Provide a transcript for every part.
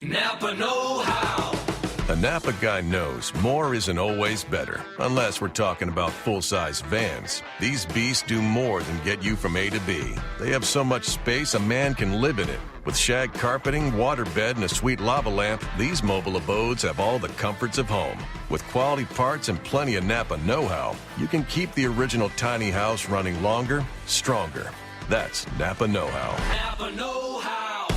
Napa know-how. A Napa guy knows more isn't always better, unless we're talking about full-size vans. These beasts do more than get you from A to B. They have so much space a man can live in it. With shag carpeting, waterbed, and a sweet lava lamp, these mobile abodes have all the comforts of home. With quality parts and plenty of Napa know-how, you can keep the original tiny house running longer, stronger. That's Napa know-how. Napa know-how.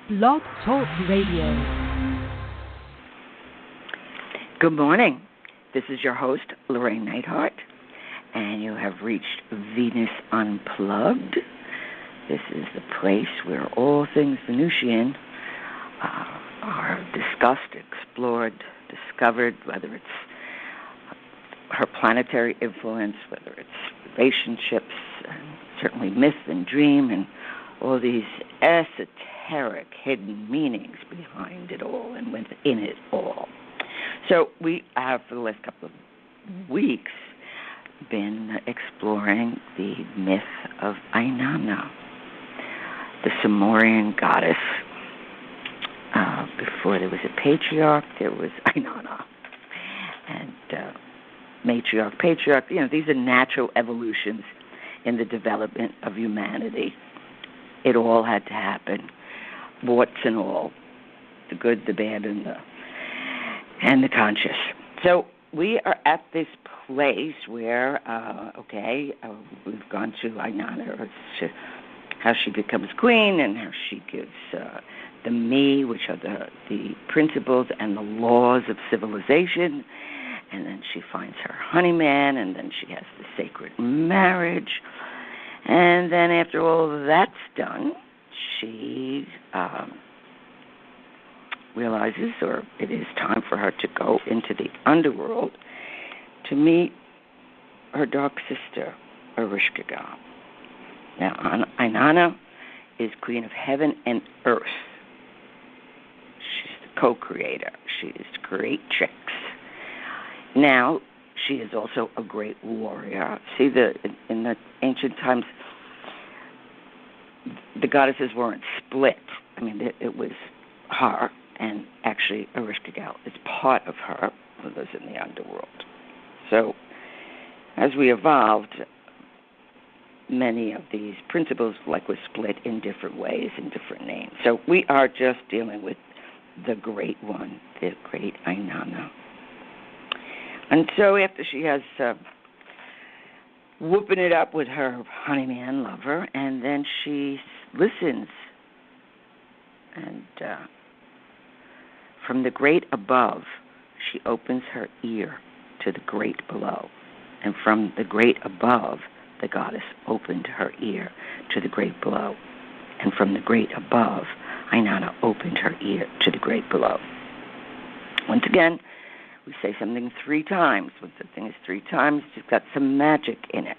Blog Talk Radio. Good morning. This is your host, Llorraine Neithardt, and you have reached Venus Unplugged. This is the place where all things Venusian are discussed, explored, discovered, whether it's her planetary influence, whether it's relationships, and certainly myth and dream, and all these esoteric hidden meanings behind it all and within it all. So we have, for the last couple of weeks, been exploring the myth of Inanna, the Sumerian goddess. Before there was a patriarch, there was Inanna. And matriarch, patriarch, these are natural evolutions in the development of humanity. It all had to happen, warts and all, the good, the bad, and the conscious. So we are at this place where, we've gone to Inanna, how she becomes queen and how she gives the me, which are the principles and the laws of civilization, and then she finds her honeyman, and then she has the sacred marriage. And then after all of that's done, she realizes, or it is time for her to go into the underworld to meet her dark sister, Ereshkigal. Now, Inanna is queen of heaven and earth. She's the co-creator. She is creatrix. Now, she is also a great warrior. See, in the ancient times, the goddesses weren't split. I mean, it was her, and actually Ereshkigal is part of her, who lives in the underworld. So, as we evolved, many of these principles were split in different ways, in different names. So we are just dealing with the great one, the great Inanna. And so after she has whooping it up with her honeyman lover, and then she listens. And from the great above, she opens her ear to the great below. And from the great above, the goddess opened her ear to the great below. And from the great above, Inanna opened her ear to the great below. Once again, we say something 3 times. When the thing is 3 times, it's got some magic in it.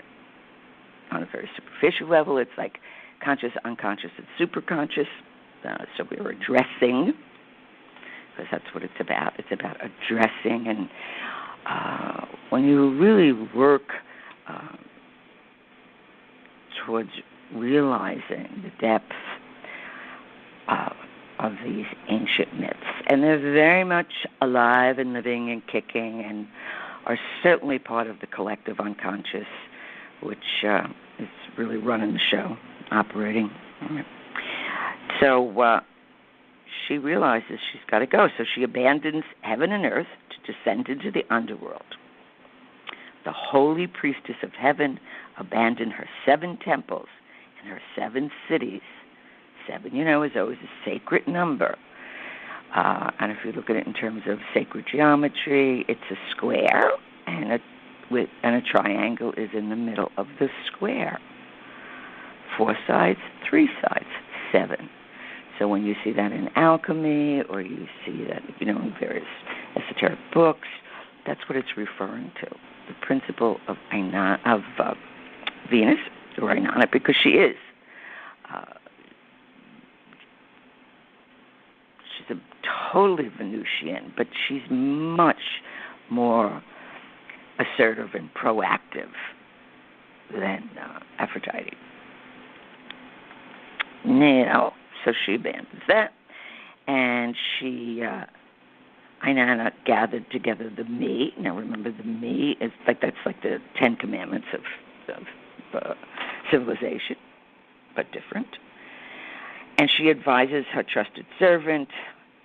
On a very superficial level, it's like conscious, unconscious, and superconscious. So we're addressing, because that's what it's about. It's about addressing. And when you really work towards realizing the depth of these ancient myths. And they're very much alive and living and kicking and are certainly part of the collective unconscious, which is really running the show, operating. So she realizes she's got to go. So she abandons heaven and earth to descend into the underworld. The holy priestess of heaven abandoned her 7 temples and her 7 cities. 7, is always a sacred number. And if you look at it in terms of sacred geometry, it's a square, and a triangle is in the middle of the square. 4 sides, 3 sides, 7. So when you see that in alchemy, or you see that, in various esoteric books, that's what it's referring to. The principle of Venus, or Inanna, because she is. She's a totally Venusian, but she's much more assertive and proactive than Aphrodite. So she abandons that, and Ainana gathered together the me. Now remember, the me is that's like the 10 Commandments of civilization, but different. And she advises her trusted servant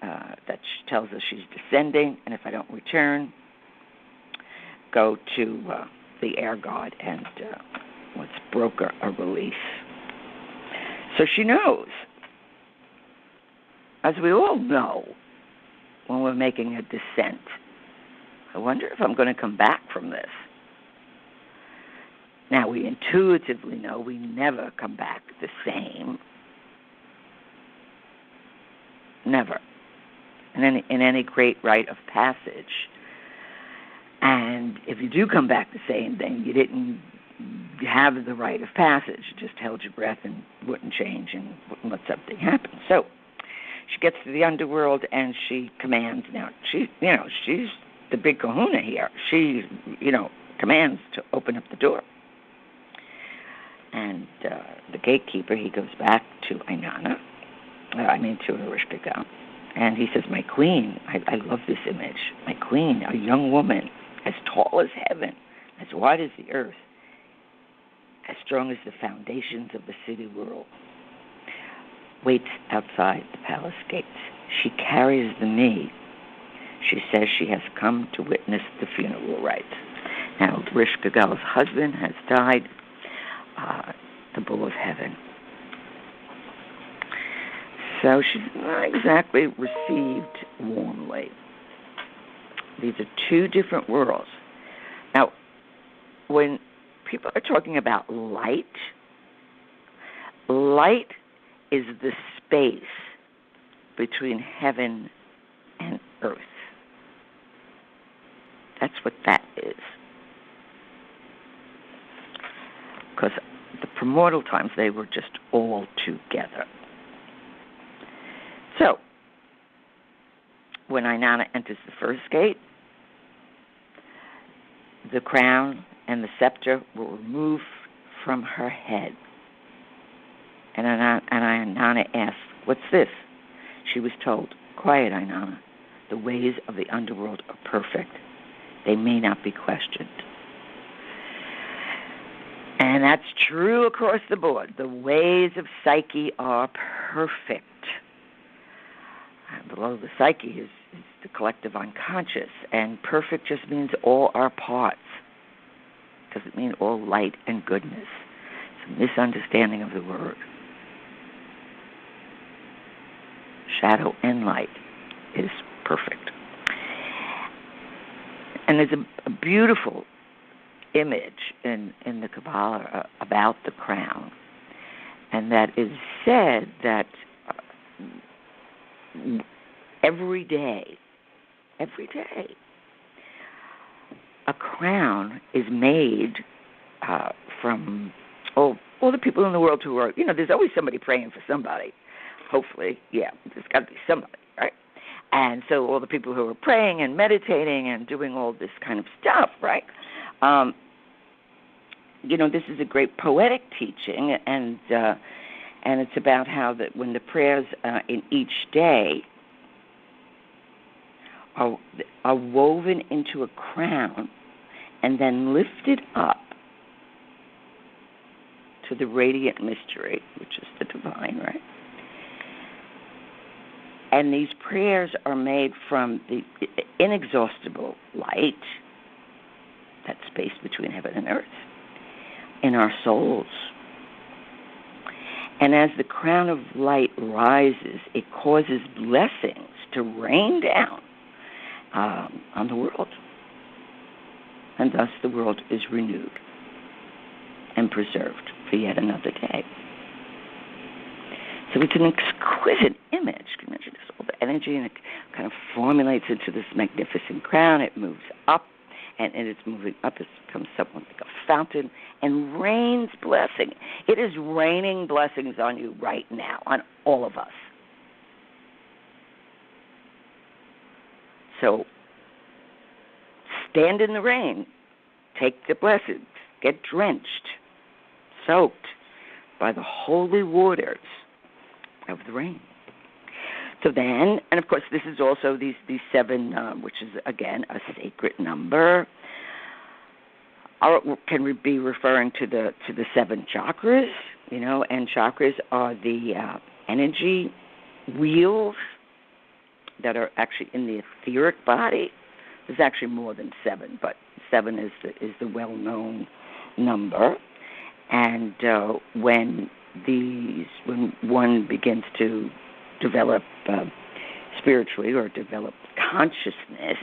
that she tells us she's descending, and if I don't return, go to the air god and let's broker a release. So she knows, as we all know, when we're making a descent, I wonder if I'm going to come back from this. Now, we intuitively know we never come back the same. Never. In any great rite of passage. And if you do come back the same, then you didn't have the rite of passage. You just held your breath and wouldn't change and wouldn't let something happen. So she gets to the underworld and she commands. Now, she's the big kahuna here. She, commands to open up the door. And the gatekeeper, he goes back to Ainana, to Ereshkigal, and he says, my queen, I love this image, my queen, a young woman, as tall as heaven, as wide as the earth, as strong as the foundations of the city world, waits outside the palace gates. She carries the me. She says she has come to witness the funeral rites. Now, Ereshkigal's husband has died, the bull of heaven. So she's not exactly received warmly. These are two different worlds. Now, when people are talking about light is the space between heaven and earth. That's what that is. Because the primordial times, they were just all together. So, when Ainana enters the first gate, the crown and the scepter were removed from her head. And Ainana asked, what's this? She was told, quiet, Ainana. The ways of the underworld are perfect. They may not be questioned. And that's true across the board. The ways of psyche are perfect. And below the psyche is the collective unconscious, and perfect just means all our parts. Doesn't mean all light and goodness. It's a misunderstanding of the word. Shadow and light is perfect. And there's a beautiful image in the Kabbalah about the crown, and that is said that every day, a crown is made from all the people in the world who are, there's always somebody praying for somebody. Hopefully, there's got to be somebody, right? And so all the people who are praying and meditating and doing all this kind of stuff, right? This is a great poetic teaching, and it's about how that when the prayers in each day are woven into a crown and then lifted up to the radiant mystery, which is the divine, right? And these prayers are made from the inexhaustible light, that space between heaven and earth, in our souls. And as the crown of light rises, it causes blessings to rain down on the world. And thus the world is renewed and preserved for yet another day. So it's an exquisite image. Can you imagine this, all the energy, and it kind of formulates into this magnificent crown. It moves up, and it's moving up. It becomes somewhat like a fountain and rains blessing. It is raining blessings on you right now, on all of us. So stand in the rain, take the blessings, get drenched, soaked by the holy waters of the rain. So then, and of course, this is also these 7, which is again a sacred number, can be referring to the 7 chakras, and chakras are the energy wheels that are actually in the etheric body. There's actually more than 7, but 7 is the well-known number. And when one begins to develop spiritually or develop consciousness,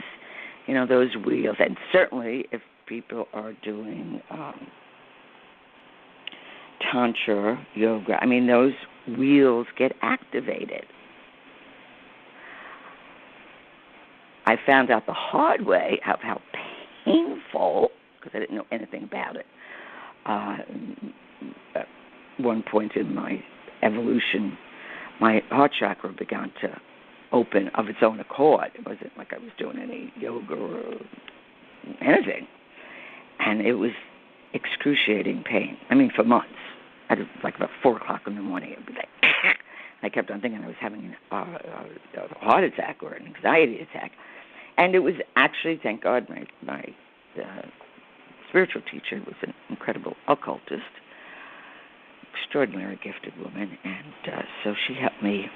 those wheels, and certainly if people are doing tantra yoga, those wheels get activated. I found out the hard way of how painful, because I didn't know anything about it, at one point in my evolution, my heart chakra began to open of its own accord. It wasn't like I was doing any yoga or anything. And it was excruciating pain. For months. Like about 4 o'clock in the morning, it would be like, I kept on thinking I was having a heart attack or an anxiety attack. And it was actually, thank God, my spiritual teacher was an incredible occultist, extraordinary gifted woman, and so she helped me.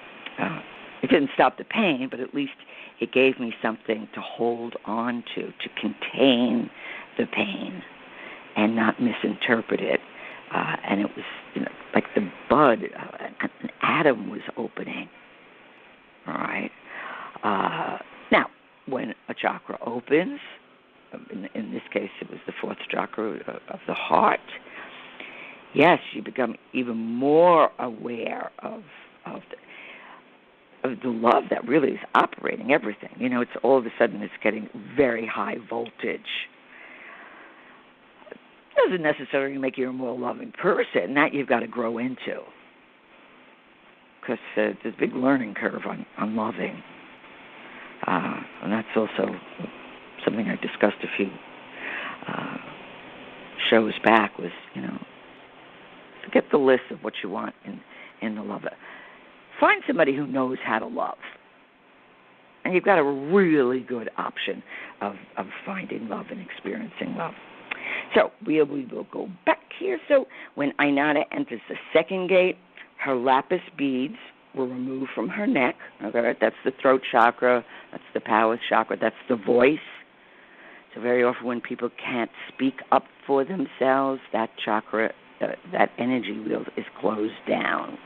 It didn't stop the pain, but at least it gave me something to hold on to contain the pain and not misinterpret it. And it was, like the bud, an atom was opening. All right. Now, when a chakra opens, in this case it was the 4th chakra of the heart, yes, you become even more aware of the love that really is operating everything. It's all of a sudden it's getting very high voltage. It doesn't necessarily make you a more loving person. That you've got to grow into, because there's a big learning curve on loving. And that's also something I discussed a few shows back, was, forget the list of what you want in the love. Find somebody who knows how to love. And you've got a really good option of finding love and experiencing love. So we will go back here. So when Ainara enters the 2nd gate, her lapis beads were removed from her neck. Okay, that's the throat chakra. That's the power chakra. That's the voice. So very often when people can't speak up for themselves, that chakra, that energy wheel is closed down.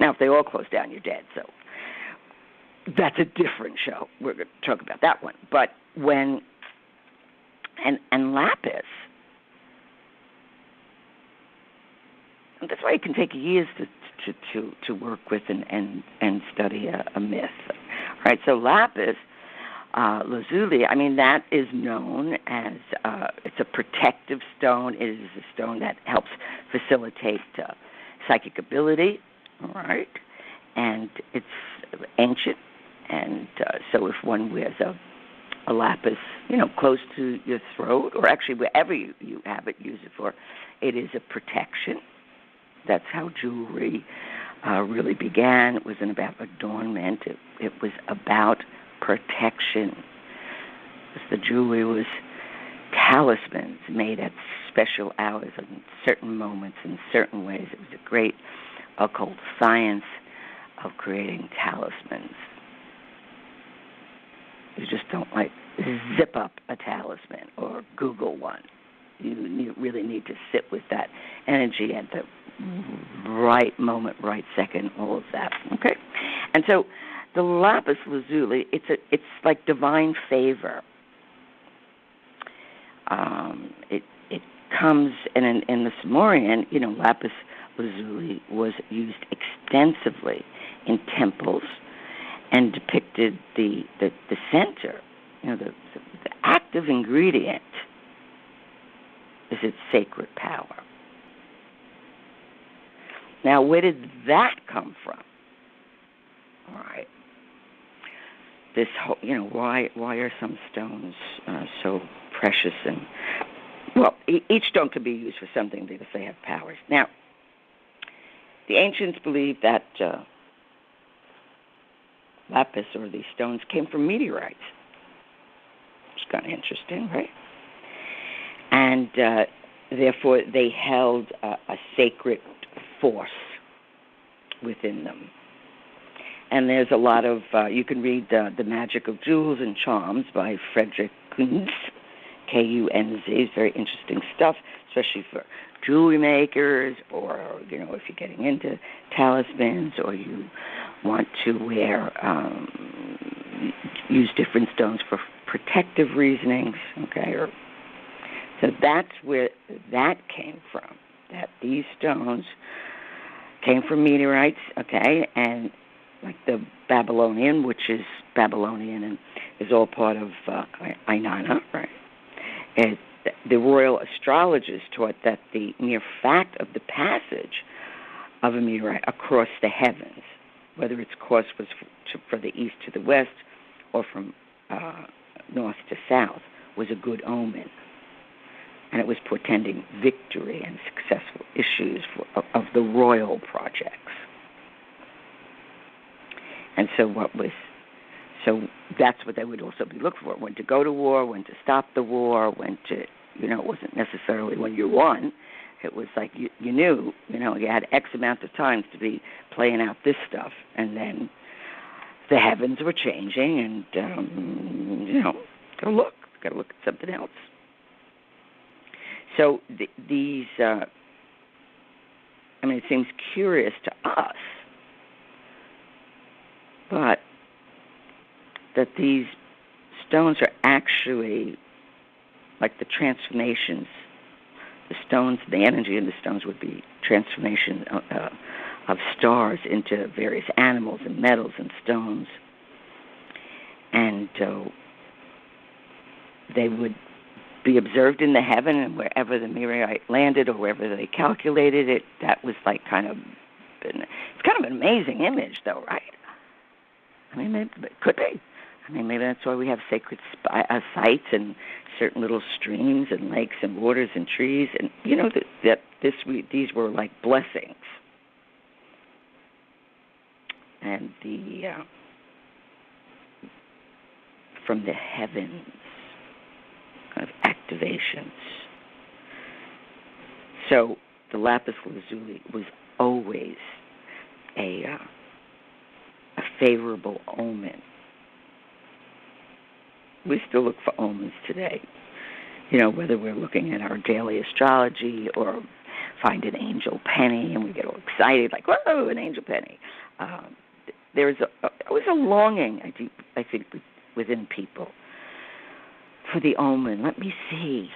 Now, if they all close down, you're dead. So that's a different show. We're going to talk about that one. But when and lapis, and that's why it can take years to work with and study a myth, right? So lapis lazuli, that is known as it's a protective stone. It is a stone that helps facilitate psychic ability, all right? And it's ancient, and so if one wears a lapis, close to your throat, or actually wherever you have it, use it for, it is a protection. That's how jewelry really began. It wasn't about adornment. It was about protection. The jewelry was talismans made at special hours in certain moments, in certain ways. It was a great occult science of creating talismans. You just don't zip up a talisman or Google one. You really need to sit with that energy at the right moment, right second, all of that. Okay, and so the lapis lazuli, it's like divine favor. It comes in the Sumerian, lapis lazuli was used extensively in temples and depicted the center, the active ingredient is its sacred power. Now, where did that come from? All right. This whole, why are some stones so precious? And, well, each stone can be used for something because they have powers. Now, the ancients believed that lapis, or these stones, came from meteorites. It's kind of interesting, right? And therefore, they held a sacred force within them. And there's a lot of, you can read The Magic of Jewels and Charms by Frederick Kunz, Kunz. It's very interesting stuff, especially for jewelry makers, or, you know, if you're getting into talismans, or you want to wear, use different stones for protective reasonings, okay? So that's where that came from, that these stones came from meteorites, okay? And like the Babylonian, which is Babylonian and is all part of Inanna, right? And the royal astrologers taught that the mere fact of the passage of a meteorite across the heavens, whether its course was from the east to the west or from north to south, was a good omen. And it was portending victory and successful issues of the royal projects. And so that's what they would also be looking for, when to go to war, when to stop the war, when to, you know, it wasn't necessarily when you won. It was like you knew, you know, you had X amount of times to be playing out this stuff, and then the heavens were changing, and, you know, got to look at something else. So these, I mean, it seems curious to us, but that these stones are actually like the transformations. The stones, the energy in the stones would be transformation of stars into various animals and metals and stones. And they would be observed in the heaven, and wherever the meteorite landed or wherever they calculated it, that was like it's kind of an amazing image, though, right? I mean, it could be. I mean, maybe that's why we have sacred sites and certain little streams and lakes and waters and trees, and you know these were like blessings. And from the heavens, kind of activations. So the lapis lazuli was always a favorable omen. We still look for omens today, you know, whether we're looking at our daily astrology or find an angel penny and we get all excited, like, whoa, an angel penny. There's always a longing, I think, within people for the omen. Let me see.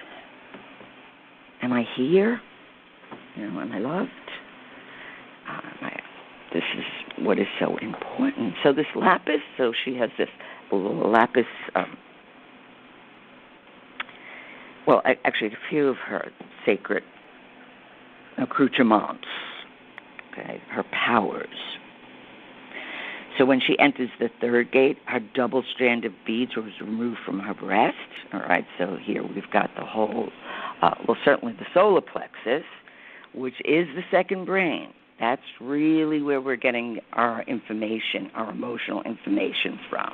Am I here? You know, am I loved? This is what is so important. So this lapis, so she has this lapis, actually a few of her sacred accoutrements, okay, her powers. So when she enters the third gate, her double strand of beads was removed from her breast. All right, so here we've got the whole, certainly the solar plexus, which is the second brain. That's really where we're getting our information, our emotional information from.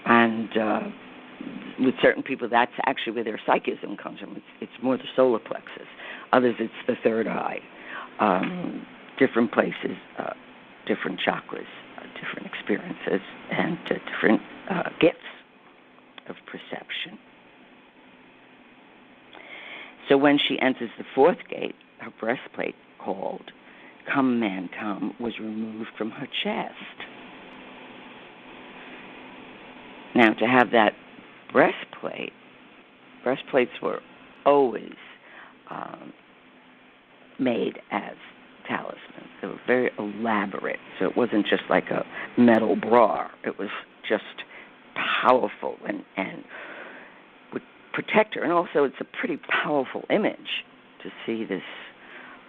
And with certain people, that's actually where their psychism comes from. It's more the solar plexus. Others, it's the third eye. Different places, different chakras, different experiences, and different gifts of perception. So when she enters the fourth gate, her breastplate, called "Come, Man, Come," was removed from her chest. Now, to have that breastplates were always made as talismans. They were very elaborate, so it wasn't just like a metal bra. It was just powerful and would protect her. And also, it's a pretty powerful image to see this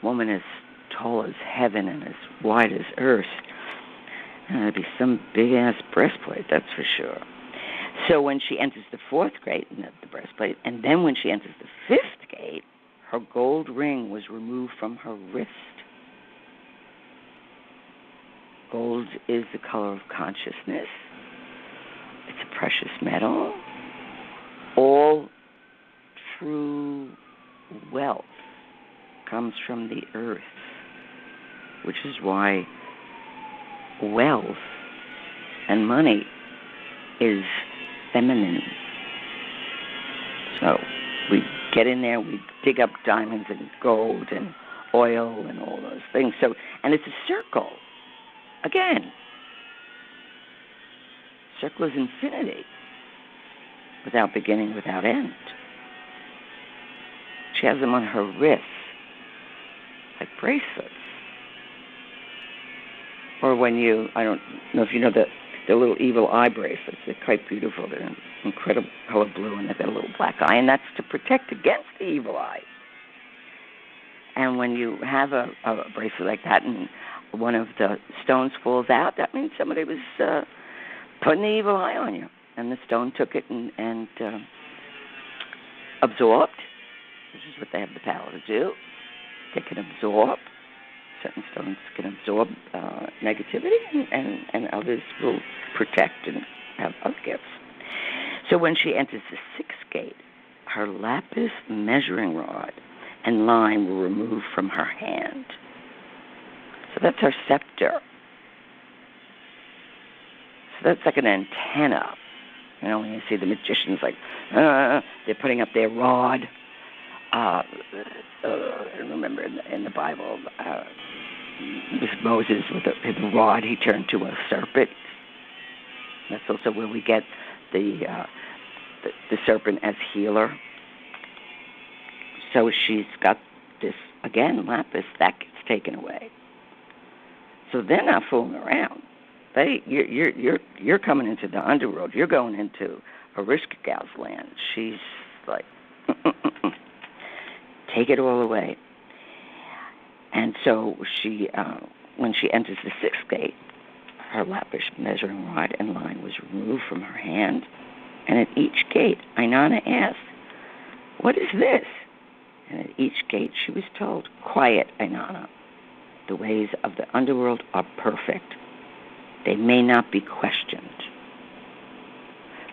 woman as tall as heaven and as wide as earth. And it'd be some big-ass breastplate, that's for sure. So when she enters the fourth gate, the breastplate, and then when she enters the fifth gate, her gold ring was removed from her wrist. Gold is the color of consciousness. It's a precious metal. All true wealth comes from the earth, which is why wealth and money is feminine. So we get in there, we dig up diamonds and gold and oil and all those things. So, and it's a circle. Again, circle is infinity, without beginning, without end. She has them on her wrists, like bracelets. Or when you, I don't know if you know the little evil eye bracelets. They're quite beautiful. They're an incredible color blue, and they've got a little black eye, and that's to protect against the evil eye. And when you have a bracelet like that and one of the stones falls out, that means somebody was putting the evil eye on you. And the stone took it and absorbed, which is what they have the power to do. They can absorb. Certain stones can absorb negativity, and others will protect and have other gifts. So when she enters the sixth gate, her lapis measuring rod and line were removed from her hand. So that's her scepter. So that's like an antenna. You know, when you see the magicians, like, they're putting up their rod. I remember in the Bible, this Moses with the rod, he turned to a serpent. That's also where we get the serpent as healer. So she's got this, again, lapis, that gets taken away. So they're not fooling around. You're coming into the underworld. You're going into Arishka Gal's land. She's like, take it all away. And so she, when she enters the sixth gate, her lapis measuring rod and line was removed from her hand. And at each gate, Inanna asked, "What is this?" And at each gate she was told, "Quiet, Inanna. The ways of the underworld are perfect. They may not be questioned,"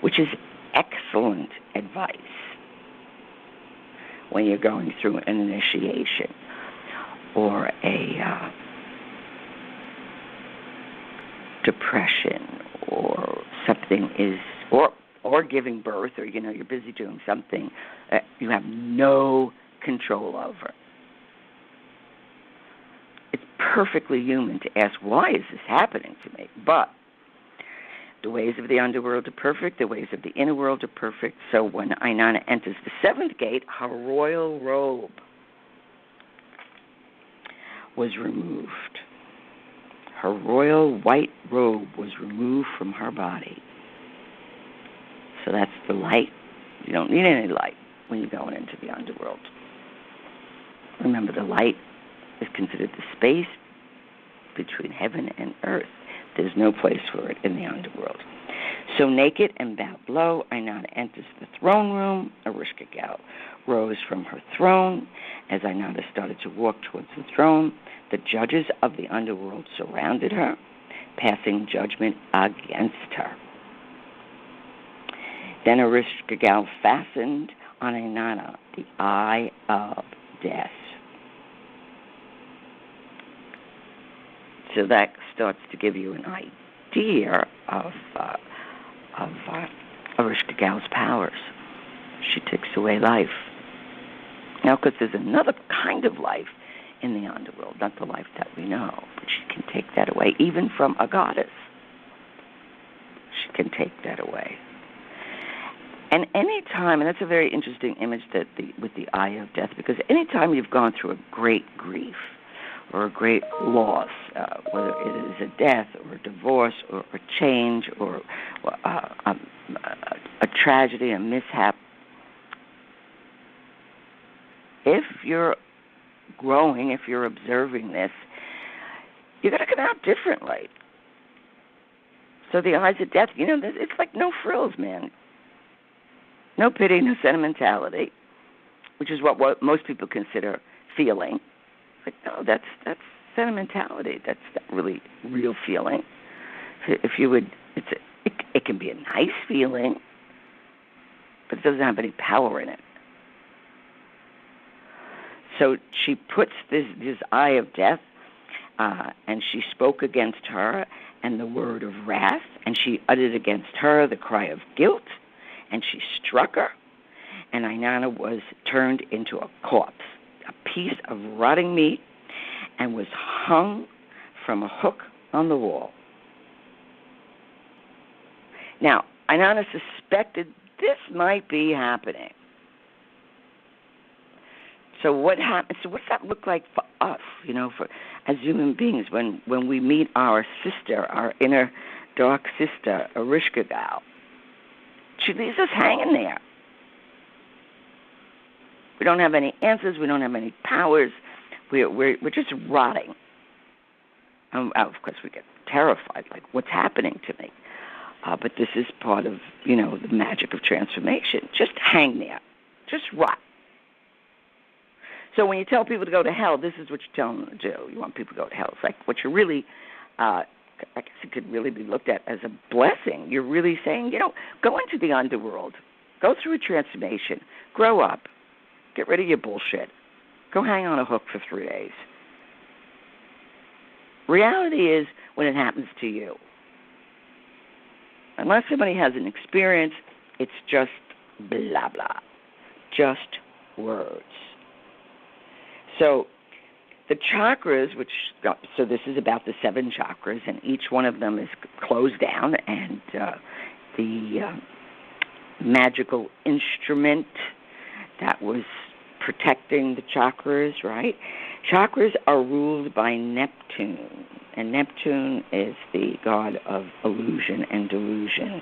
which is excellent advice when you're going through an initiation or a depression or something is, or giving birth, or, you know, you're busy doing something that you have no control over. It's perfectly human to ask, why is this happening to me? But the ways of the underworld are perfect. The ways of the inner world are perfect. So when Inanna enters the seventh gate, her royal robe was removed. Her royal white robe was removed from her body. So that's the light. You don't need any light when you're going into the underworld. Remember, the light is considered the space between heaven and earth. There's no place for it in the underworld. So naked and bowed low, Inanna enters the throne room. Arishka Gal rose from her throne. As Inanna started to walk towards the throne, the judges of the underworld surrounded her, passing judgment against her. Then Arishka Gal fastened on Inanna the eye of death. So that starts to give you an idea of Arishka Gal's powers. She takes away life. Now, because there's another kind of life in the underworld, not the life that we know, but she can take that away, even from a goddess. She can take that away. And any time, and that's a very interesting image with the eye of death, because any time you've gone through a great grief or a great loss, whether it is a death or a divorce or a change or a tragedy, a mishap, if you're growing, if you're observing this, you're going to come out differently. So the eyes of death, you know, it's like no frills, man. No pity, no sentimentality. which is what most people consider feeling. Like, no, that's sentimentality. That's not really real feeling. If you would, it can be a nice feeling, but it doesn't have any power in it. So she puts this eye of death, and she spoke against her and the word of wrath, and she uttered against her the cry of guilt, and she struck her, and Ainana was turned into a corpse, a piece of rotting meat, and was hung from a hook on the wall. Now, Ainana suspected this might be happening. So what happens? So what's that look like for us, for as human beings when we meet our sister, our inner dark sister, Erishka Gal? She leaves us hanging there. We don't have any answers. We don't have any powers. We're just rotting. Of course, we get terrified, like, what's happening to me? But this is part of, the magic of transformation. Just hang there. Just rot. So when you tell people to go to hell, this is what you tell them to do. You want people to go to hell. It's like what you're really, I guess it could really be looked at as a blessing. You're really saying, go into the underworld. Go through a transformation. Grow up. Get rid of your bullshit. Go hang on a hook for 3 days. Reality is when it happens to you. Unless somebody has an experience, it's just blah, blah. Just words. So the chakras, so this is about the 7 chakras, and each one of them is closed down, and the magical instrument that was protecting the chakras, right? Chakras are ruled by Neptune, and Neptune is the god of illusion and delusion.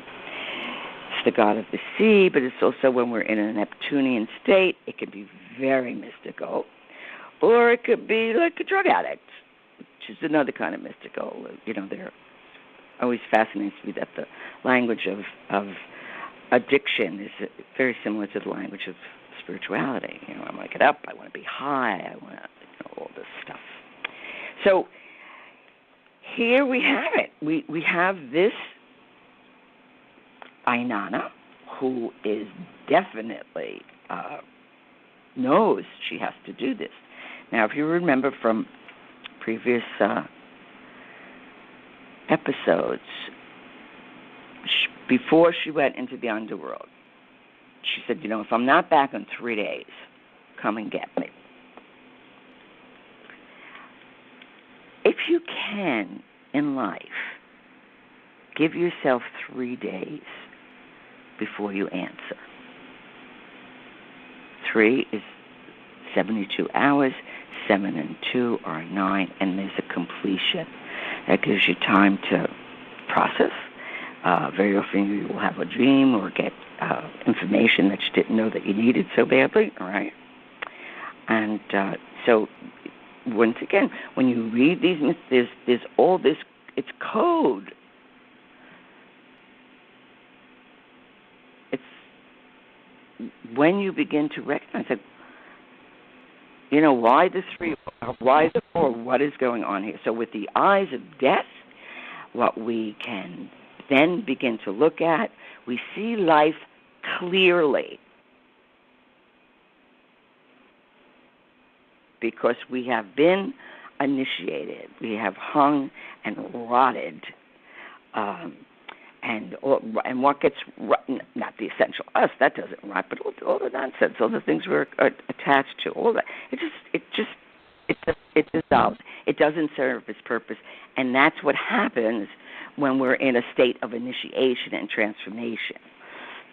It's the god of the sea, but it's also, when we're in a Neptunian state, it can be very mystical. Or it could be like a drug addict, which is another kind of mystical. They're always fascinates me that the language of addiction is very similar to the language of spirituality. I want to get up, I want to be high, I want to, all this stuff. So here we have it. We have this Ainana, who is definitely knows she has to do this. Now, if you remember from previous episodes, before she went into the underworld, she said, if I'm not back in 3 days, come and get me. If you can, in life, give yourself 3 days before you answer. 3 is 72 hours, 7 and 2 are 9, and there's a completion. That gives you time to process. Very often you will have a dream or get information that you didn't know that you needed so badly, all right? And so, once again, when you read these, there's all this, it's code. It's when you begin to recognize that, why the 3, why the 4, what is going on here? So with the eyes of death, what we can then begin to look at, we see life clearly. Because we have been initiated, we have hung and rotted, and what gets rotten, not the essential us, that doesn't rot, but all the nonsense, all the things we're attached to, all that, it dissolves. It doesn't serve its purpose, and that's what happens when we're in a state of initiation and transformation.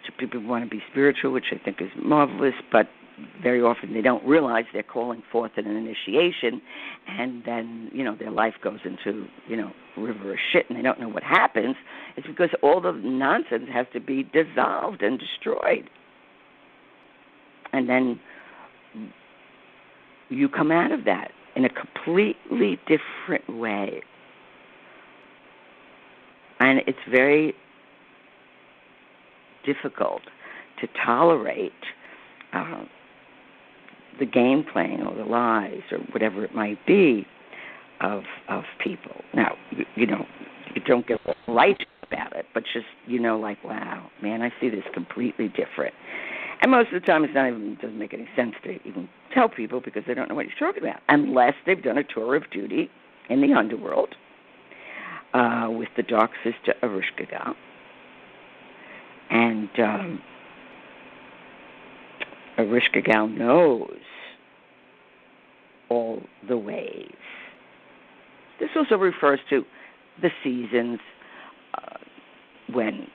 So people want to be spiritual, which I think is marvelous, but very often they don't realize they're calling forth an initiation, and then, their life goes into, a river of shit, and they don't know what happens. It's because all the nonsense has to be dissolved and destroyed. And then you come out of that in a completely different way. And it's very difficult to tolerate the game playing or the lies or whatever it might be of people. Now, you don't get right about it, but just, like, wow, man, I see this completely different. And most of the time, doesn't make any sense to even tell people because they don't know what you're talking about, unless they've done a tour of duty in the underworld with the dark sister Ereshkigal. And Ereshkigal knows all the ways. This also refers to the seasons when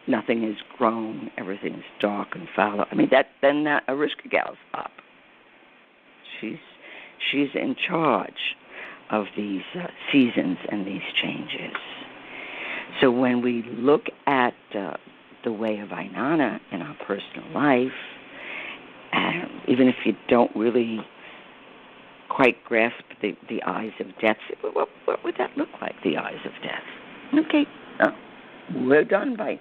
nothing is grown, everything is dark and fallow. I mean, then Ereshkigal's up. She's in charge of these seasons and these changes. So when we look at the way of Ainana in our personal life, even if you don't really quite grasp the eyes of death, what would that look like, the eyes of death? Okay, we're done. Bye.